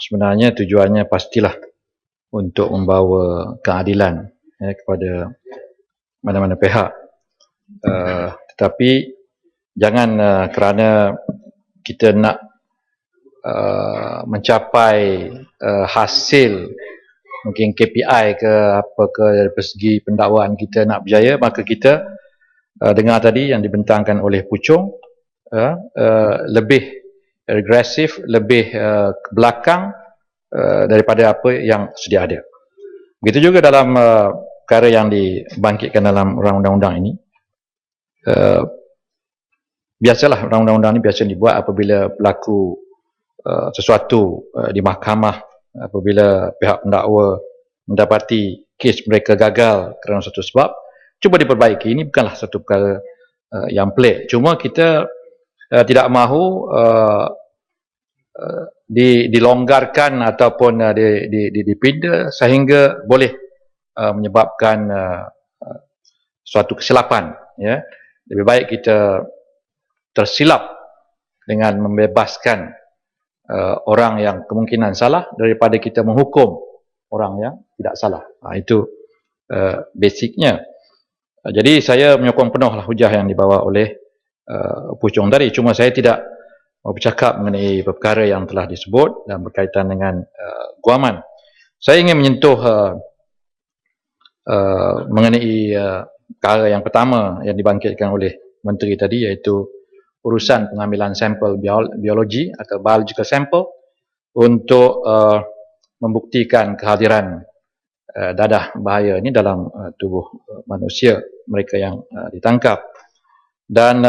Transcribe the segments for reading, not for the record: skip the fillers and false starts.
sebenarnya tujuannya pastilah untuk membawa keadilan kepada mana-mana pihak. Tetapi jangan kerana kita nak mencapai hasil, mungkin KPI ke apa ke dari segi pendakwaan kita nak berjaya, maka kita dengar tadi yang dibentangkan oleh Puchong lebih regresif, lebih ke belakang daripada apa yang sedia ada. Begitu juga dalam perkara yang dibangkitkan dalam undang-undang ini. Biasalah undang-undang ini biasa dibuat apabila berlaku sesuatu di mahkamah, apabila pihak pendakwa mendapati kes mereka gagal kerana satu sebab, cuba diperbaiki. Ini bukanlah satu perkara yang pelik. Cuma kita tidak mahu dilonggarkan ataupun dipinda sehingga boleh menyebabkan suatu kesilapan. Ya. Lebih baik kita tersilap dengan membebaskan orang yang kemungkinan salah daripada kita menghukum orang yang tidak salah. Itu basicnya. Jadi saya menyokong penuhlah hujah yang dibawa oleh Puchong tadi. Cuma saya tidak bercakap mengenai perkara yang telah disebut dan berkaitan dengan guaman. Saya ingin menyentuh mengenai perkara yang pertama yang dibangkitkan oleh Menteri tadi, iaitu urusan pengambilan sampel biologi atau biological sample untuk membuktikan kehadiran dadah bahaya ini dalam tubuh manusia, mereka yang ditangkap. Dan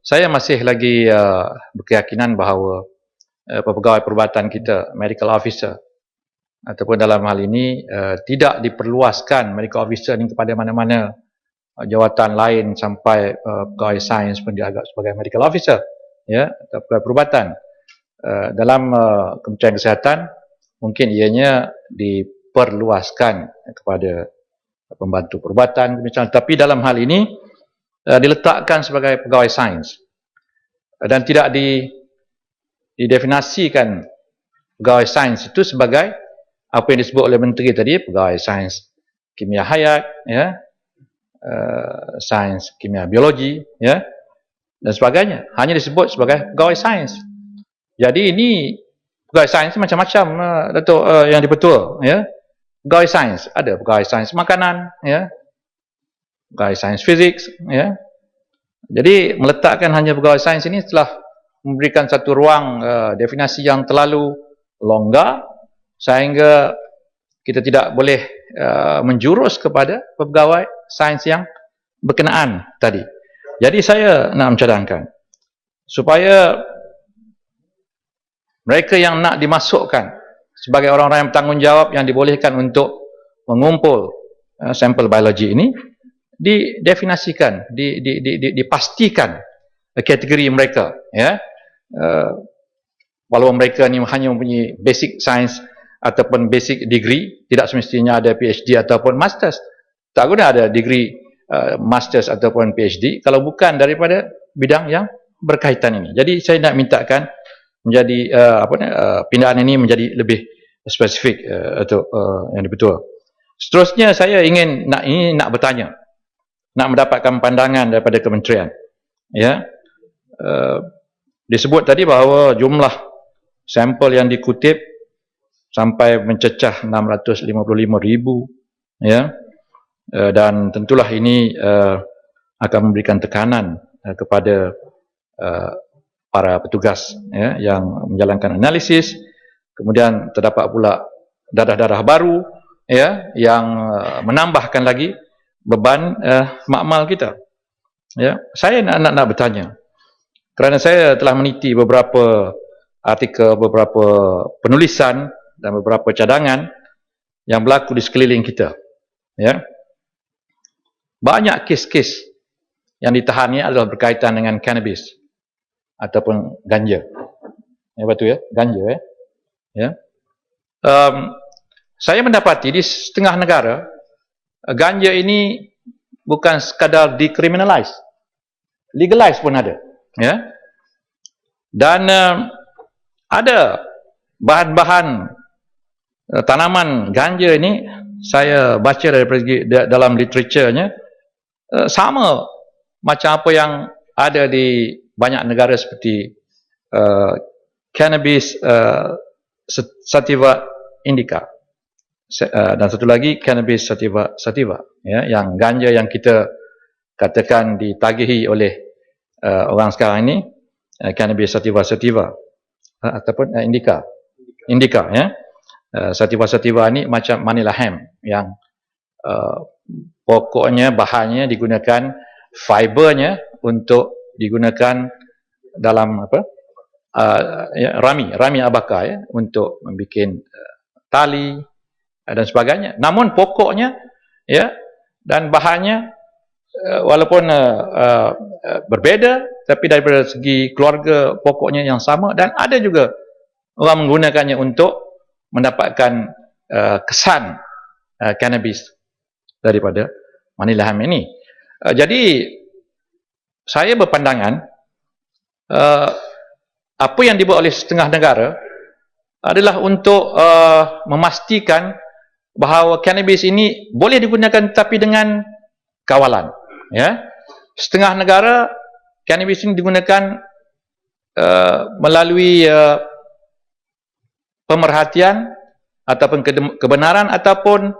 saya masih lagi berkeyakinan bahawa pegawai perubatan kita, medical officer, ataupun dalam hal ini tidak diperluaskan medical officer ini kepada mana-mana jawatan lain sampai pegawai sains pun dianggap sebagai medical officer, ya, atau pegawai perubatan. Dalam Kementerian Kesihatan mungkin ianya diperluaskan kepada pembantu perubatan misalnya, tapi dalam hal ini diletakkan sebagai pegawai sains dan tidak didefinisikan pegawai sains itu sebagai apa yang disebut oleh Menteri tadi, pegawai sains kimia hayat, ya, sains kimia biologi, ya, dan sebagainya. Hanya disebut sebagai pegawai sains. Jadi ini pegawai sains macam-macam, Datuk yang dipertua, ya. Pegawai sains, ada pegawai sains makanan, ya, pegawai sains fizik, ya. Jadi meletakkan hanya pegawai sains ini telah memberikan satu ruang definisi yang terlalu longgar sehingga kita tidak boleh menjurus kepada pegawai sains yang berkenaan tadi. Jadi saya nak mencadangkan supaya mereka yang nak dimasukkan sebagai orang-orang yang bertanggungjawab yang dibolehkan untuk mengumpul sampel biologi ini didefinisikan, dipastikan kategori mereka, ya. Walaupun mereka ni hanya mempunyai basic science ataupun basic degree, tidak semestinya ada PhD ataupun masters. Tak guna ada degree masters ataupun PhD kalau bukan daripada bidang yang berkaitan ini. Jadi saya nak mintakan menjadi pindahan ini menjadi lebih spesifik atau yang betul. Seterusnya saya ingin nak bertanya, nak mendapatkan pandangan daripada kementerian. Ya, disebut tadi bahawa jumlah sampel yang dikutip sampai mencecah 655,000, ya, dan tentulah ini akan memberikan tekanan kepada para petugas, ya, yang menjalankan analisis. Kemudian terdapat pula dadah-dadah baru, ya, yang menambahkan lagi beban makmal kita. Ya, saya nak bertanya, kerana saya telah meneliti beberapa artikel, beberapa penulisan dan beberapa cadangan yang berlaku di sekeliling kita. Ya, banyak kes-kes yang ditahan ini adalah berkaitan dengan cannabis ataupun ganja. Ya, betul, ya, ganja, ya. Ya. Saya mendapati di setengah negara ganja ini bukan sekadar decriminalize, legalize pun ada, ya. Dan ada bahan-bahan tanaman ganja ini, saya baca dalam literaturnya, sama macam apa yang ada di banyak negara seperti cannabis sativa indica, dan satu lagi cannabis sativa, ya, yang ganja yang kita katakan ditagihi oleh orang sekarang ini, cannabis sativa ataupun indica, ya. Sativa ni macam Manila hemp yang pokoknya bahannya digunakan, fibernya untuk digunakan dalam rami abaka, ya, untuk membuat tali dan sebagainya. Namun pokoknya, ya, dan bahannya walaupun berbeza, tapi daripada segi keluarga pokoknya yang sama, dan ada juga orang menggunakannya untuk mendapatkan kesan cannabis daripada Manila hemp ini. Jadi saya berpandangan apa yang dibuat oleh setengah negara adalah untuk memastikan bahawa cannabis ini boleh digunakan tapi dengan kawalan, ya. Setengah negara cannabis ini digunakan melalui pemerhatian ataupun kebenaran, ataupun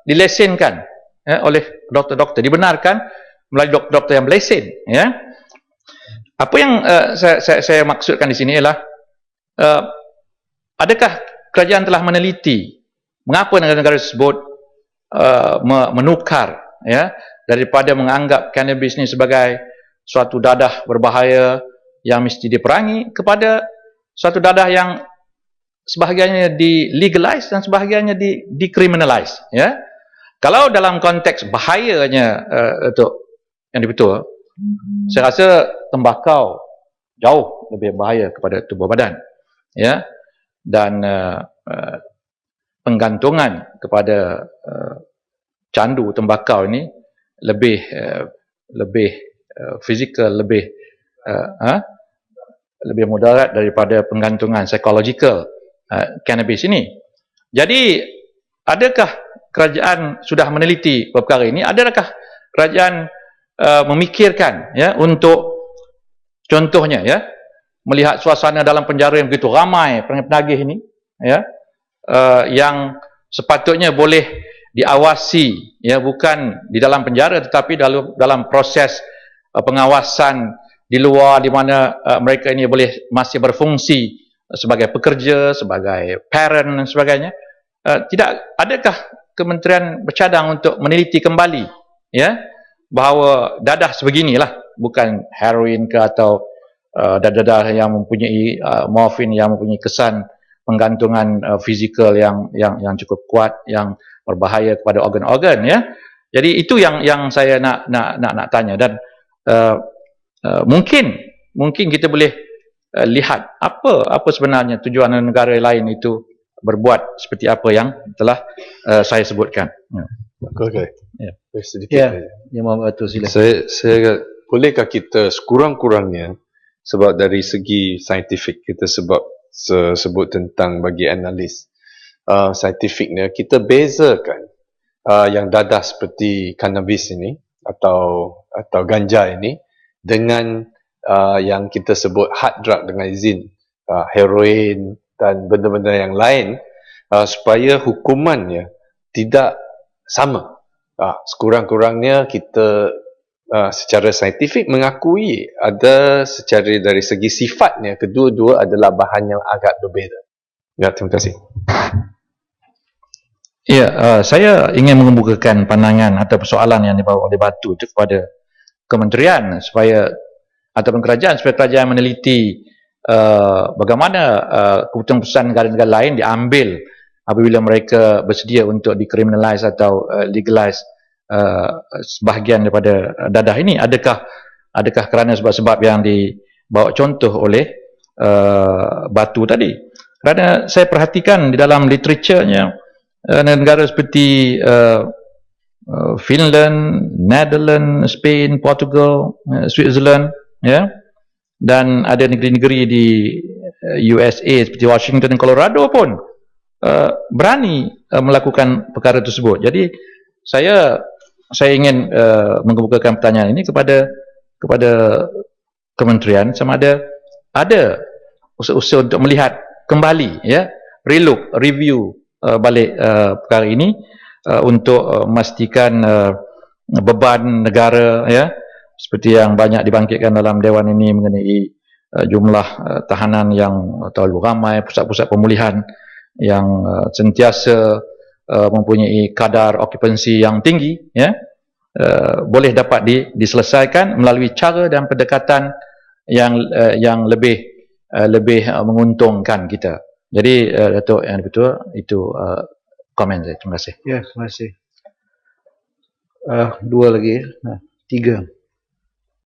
dilesenkan, ya, oleh doktor-doktor, dibenarkan melalui doktor-doktor yang berlesen, ya. Apa yang saya maksudkan di sini ialah adakah kerajaan telah meneliti mengapa negara-negara tersebut menukar, ya, daripada menganggap cannabis ini sebagai suatu dadah berbahaya yang mesti diperangi kepada suatu dadah yang sebahagiannya di-legalize dan sebahagiannya di-criminalize, ya. Kalau dalam konteks bahayanya untuk yang betul, saya rasa tembakau jauh lebih bahaya kepada tubuh badan, ya, dan penggantungan kepada candu tembakau ini lebih fizikal, lebih mudarat daripada penggantungan psikologikal cannabis ini. Jadi, adakah kerajaan sudah meneliti perkara ini? Adakah kerajaan memikirkan, ya, untuk contohnya, ya, melihat suasana dalam penjara yang begitu ramai penagih ini, ya, yang sepatutnya boleh diawasi, ya, bukan di dalam penjara tetapi dalam proses pengawasan di luar, di mana mereka ini boleh masih berfungsi sebagai pekerja, sebagai parent dan sebagainya. Adakah kementerian bercadang untuk meneliti kembali, ya, bahawa dadah sebeginilah, bukan heroin ke atau dadah yang mempunyai morfin yang mempunyai kesan penggantungan fizikal yang cukup kuat, yang berbahaya kepada organ-organ, ya. Jadi itu yang saya nak tanya, dan mungkin kita boleh lihat apa sebenarnya tujuan negara lain itu berbuat seperti apa yang telah saya sebutkan. Okey. Ya. Sedikit. Ya, Muhammad Batu, silakan. Saya bolehkah kita sekurang-kurangnya, sebab dari segi saintifik kita sebut tentang bagi analis saintifiknya, kita bezakan yang dadah seperti cannabis ini atau ganja ini dengan yang kita sebut hard drug dengan izin, heroin dan benda-benda yang lain, supaya hukumannya tidak sama. Sekurang-kurangnya kita secara saintifik mengakui ada secara dari segi sifatnya kedua-dua adalah bahan yang agak berbeza. Ya, terima kasih. Ya, saya ingin mengemukakan pandangan atau persoalan yang dibawa oleh Batu itu kepada kementerian ataupun kerajaan, supaya kerajaan meneliti bagaimana keputusan negara-negara lain diambil apabila mereka bersedia untuk dikriminalize atau legalize sebahagian daripada dadah ini. Adakah kerana sebab-sebab yang dibawa contoh oleh Batu tadi? Kerana saya perhatikan di dalam literaturnya, negara seperti Finland, Netherlands, Spain, Portugal, Switzerland, ya, dan ada negeri-negeri di USA seperti Washington dan Colorado pun berani melakukan perkara tersebut. Jadi saya ingin mengemukakan pertanyaan ini kepada kementerian, sama ada usaha untuk melihat kembali, ya, review balik perkara ini untuk memastikan beban negara, ya, seperti yang banyak dibangkitkan dalam Dewan ini mengenai jumlah tahanan yang terlalu ramai, pusat-pusat pemulihan yang sentiasa mempunyai kadar okupansi yang tinggi, ya, boleh dapat diselesaikan melalui cara dan pendekatan yang lebih menguntungkan kita. Jadi Datuk Yang Dipertua, itu komen saya. Terima kasih. Ya, terima kasih. Dua lagi, 3.